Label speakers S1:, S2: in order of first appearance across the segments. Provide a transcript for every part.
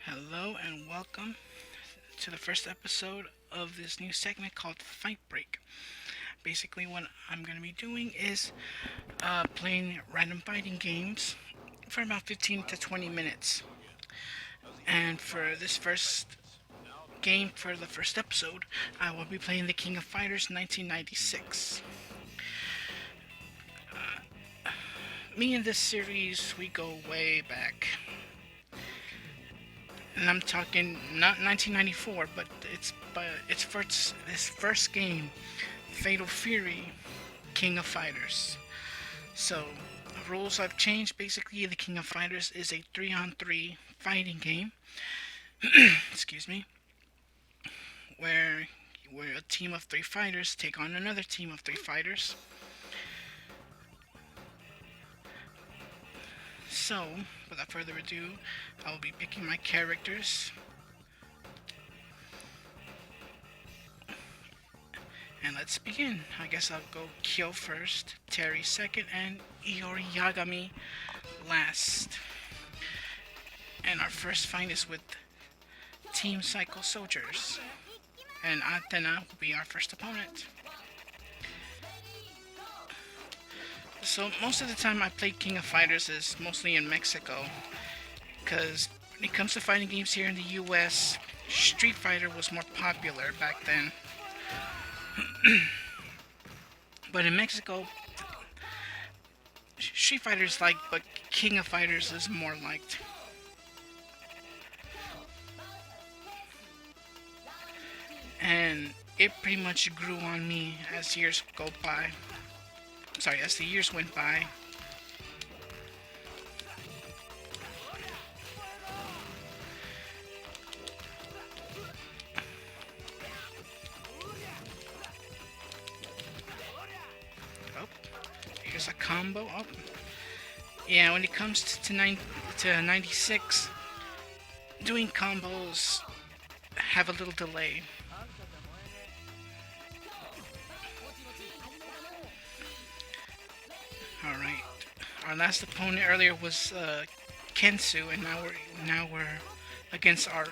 S1: Hello and welcome to the first episode of this new segment called Fight Break. Basically, what I'm going to be doing is playing random fighting games for about 15 to 20 minutes. And for this first game, for the first episode, I will be playing the King of Fighters 1996. Me and this series, we go way back. And I'm talking not 1994, but it's first this first game, Fatal Fury, King of Fighters. So the rules have changed. Basically, the King of Fighters is a 3-on-3 fighting game. Excuse me, where a team of three fighters take on another team of three fighters. So, without further ado, I will be picking my characters. And let's begin. I guess I'll go Kyo first, Terry second, and Iori Yagami last. And our first fight is with Team Psycho Soldiers. And Athena will be our first opponent. So most of the time I play King of Fighters is mostly in Mexico. Because when it comes to fighting games here in the US, Street Fighter was more popular back then. But in Mexico, Street Fighter is liked, but King of Fighters is more liked. And it pretty much grew on me as years go by. Sorry, as the years went by. Oh, here's a combo. Oh, yeah. When it comes to 96, doing combos have a little delay. All right. Our last opponent earlier was Kensu, and now we're against our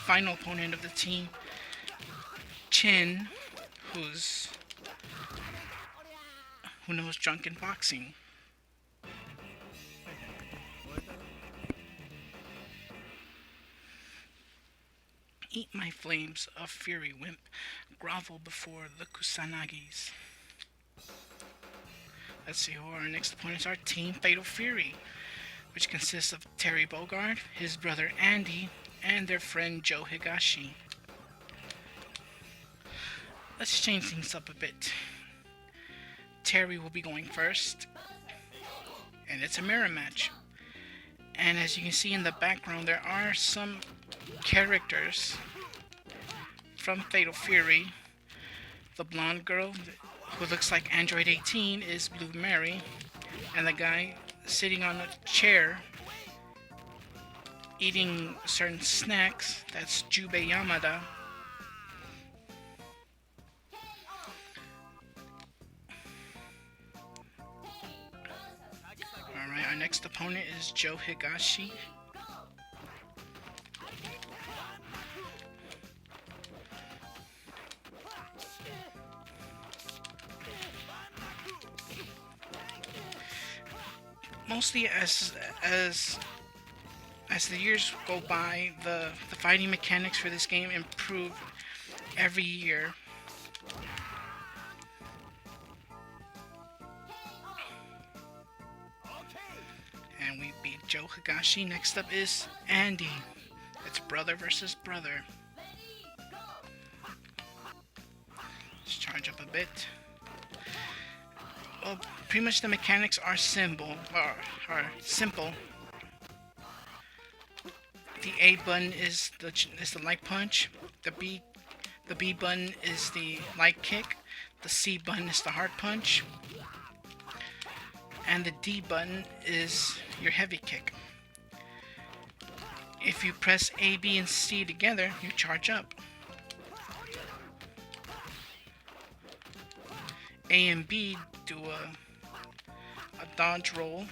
S1: final opponent of the team, Chin, who's who knows drunken boxing. Eat my flames of fury, wimp. Grovel before the Kusanagis. Let's see who our next opponents are. Team Fatal Fury, which consists of Terry Bogard, his brother Andy, and their friend Joe Higashi. Let's change things up a bit. Terry will be going first, and it's a mirror match. And as you can see in the background, there are some characters from Fatal Fury. The blonde girl who looks like Android 18 is Blue Mary, and the guy sitting on a chair eating certain snacks, that's Jubei Yamada. Alright, our next opponent is Joe Higashi. Mostly as the years go by, the fighting mechanics for this game improve every year. And we beat Joe Higashi. Next up is Andy. It's brother versus brother. Let's charge up a bit. Well, pretty much the mechanics are simple. The A button is the light punch. The B button is the light kick. The C button is the hard punch. And the D button is your heavy kick. If you press A, B, and C together, you charge up. A and B do a dodge roll.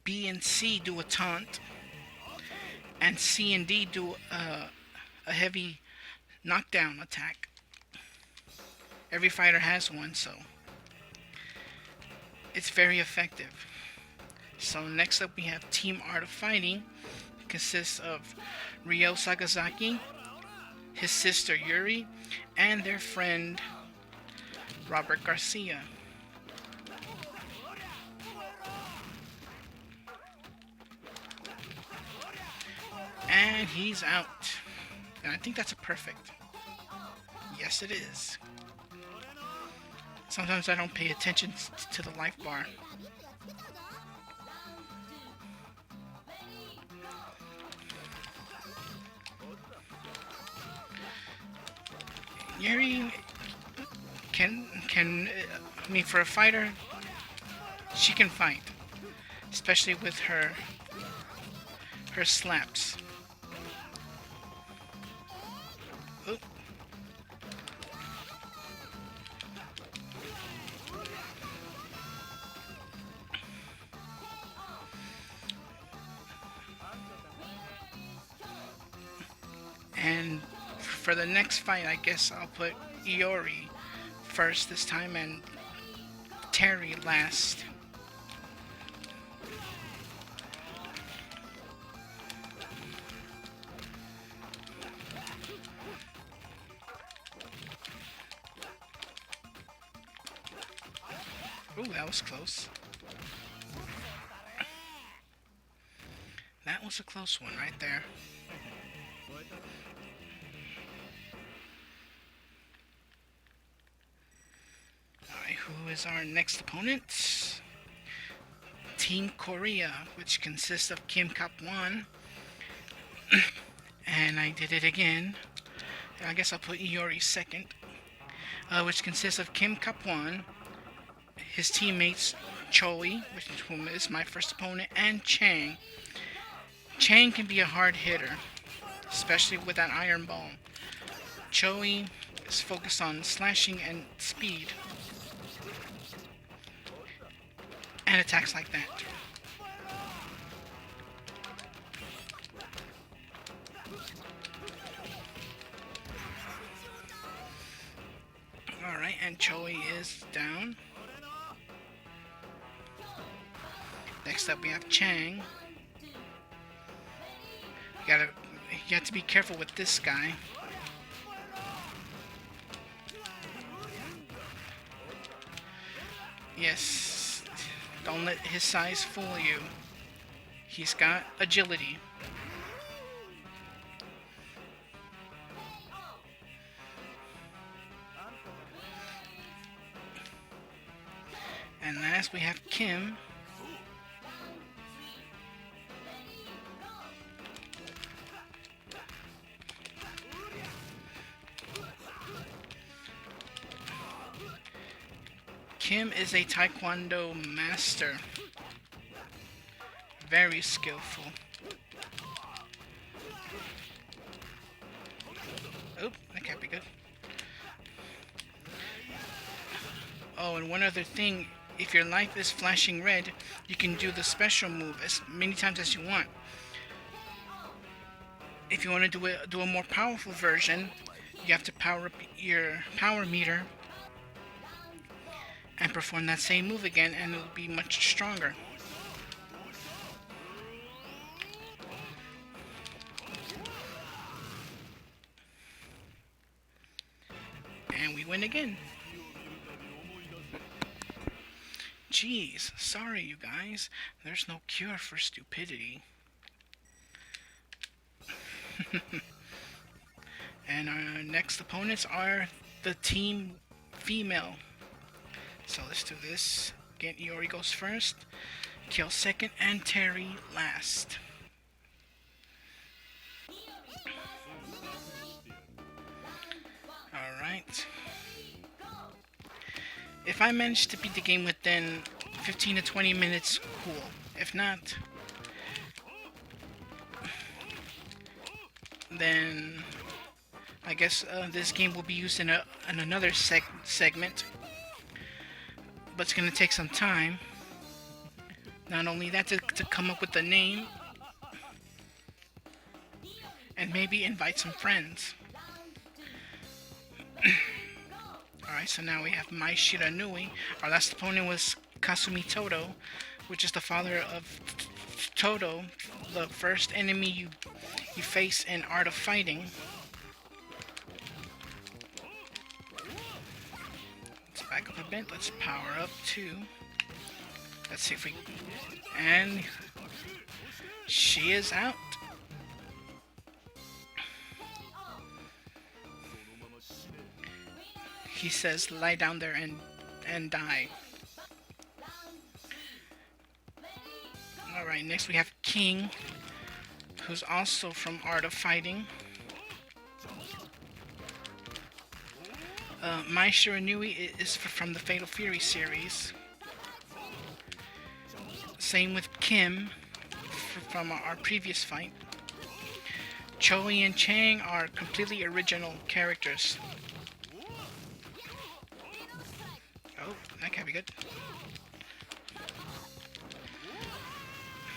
S1: B and C do a taunt, and C and D do a heavy knockdown attack. Every fighter has one, so it's very effective. So next up we have Team Art of Fighting. It consists of Ryo Sakazaki, his sister Yuri, and their friend Robert Garcia. And he's out. And I think that's a perfect. Yes, it is. Sometimes I don't pay attention to the life bar. Yuri can I mean, for a fighter, she can fight, especially with her slaps. Oop. And for the next fight, I guess I'll put Iori first this time and Terry last. Ooh, that was close. That was a close one right there. Alright, who is our next opponent? Team Korea, which consists of Kim Kap-won. And I did it again. I guess I'll put Iori second. Which consists of Kim Kap-won, his teammates Choi, whom is my first opponent, and Chang. Chang can be a hard hitter, especially with that iron ball. Choi is focused on slashing and speed, and attacks like that. Alright, and Choi is down. Next up we have Chang. You have to be careful with this guy. Yes, don't let his size fool you. He's got agility. And last we have Kim. Kim is a Taekwondo master. Very skillful. Oh, that can't be good. Oh, and one other thing. If your life is flashing red, you can do the special move as many times as you want. If you want to do a more powerful version, you have to power up your power meter and perform that same move again, and it will be much stronger. And we win again. Jeez, sorry you guys. There's no cure for stupidity. And our next opponents are the team female. So let's do this. Again, Iori goes first, Kill second, and Terry last. Alright. If I manage to beat the game within 15 to 20 minutes, cool. If not, then I guess this game will be used in another segment. But it's going to take some time. Not only that, to come up with the name and maybe invite some friends. Alright, so now we have Mai Shiranui. Our last opponent was Kasumi Todo, which is the father of Todo, the first enemy you face in Art of Fighting. Let's back up a bit. Let's power up too. Let's see if we... And she is out. He says, lie down there and die. Alright, next we have King, who's also from Art of Fighting. Mai Shiranui is from the Fatal Fury series. Same with Kim from our previous fight. Choi and Chang are completely original characters. Oh, that can't be good.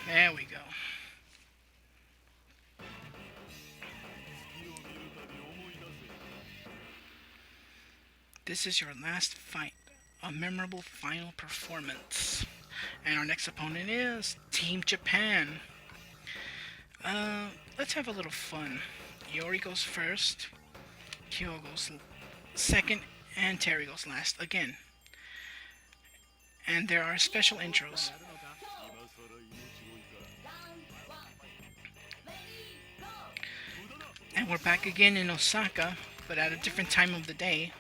S1: There we go. This is your last fight, a memorable final performance. And our next opponent is Team Japan. Let's have a little fun. Yori goes first, Kyo goes second, and Terry goes last again. And there are special intros. And we're back again in Osaka, but at a different time of the day.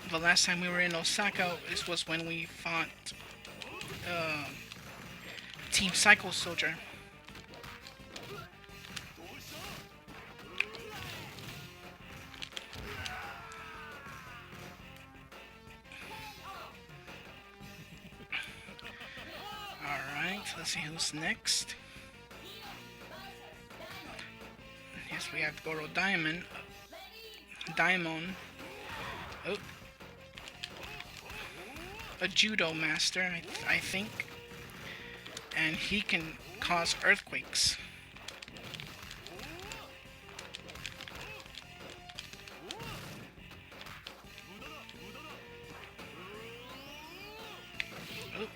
S1: The last time we were in Osaka, this was when we fought Team Psycho Soldier. Alright, let's see who's next. Yes, we have Goro Daimon. Oh. A judo master, I think. And he can cause earthquakes. Oh.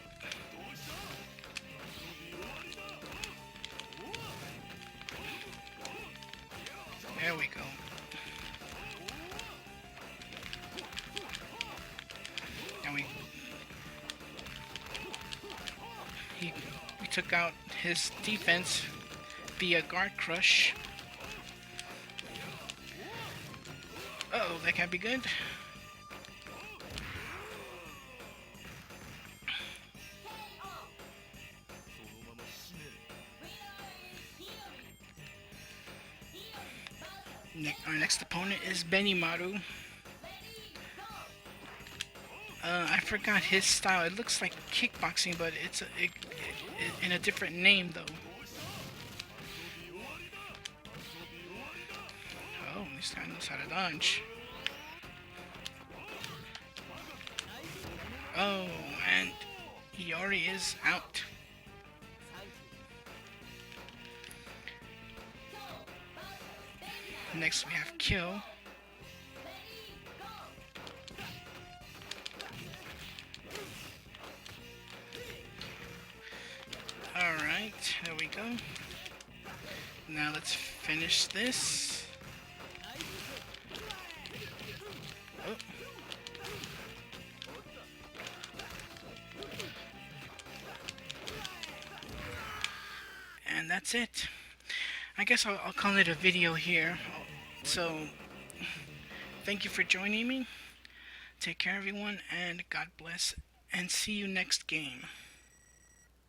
S1: There we go. And we took out his defense via guard crush. Uh-oh, that can't be good. Our next opponent is Benimaru. I forgot his style. It looks like kickboxing, but it's in a different name, though. Oh, this guy knows how to dodge. Oh, and Yori is out. Next we have Kill. Alright, there we go. Now let's finish this. Oh. And that's it. I guess I'll call it a video here. So, thank you for joining me. Take care, everyone, and God bless. And see you next game.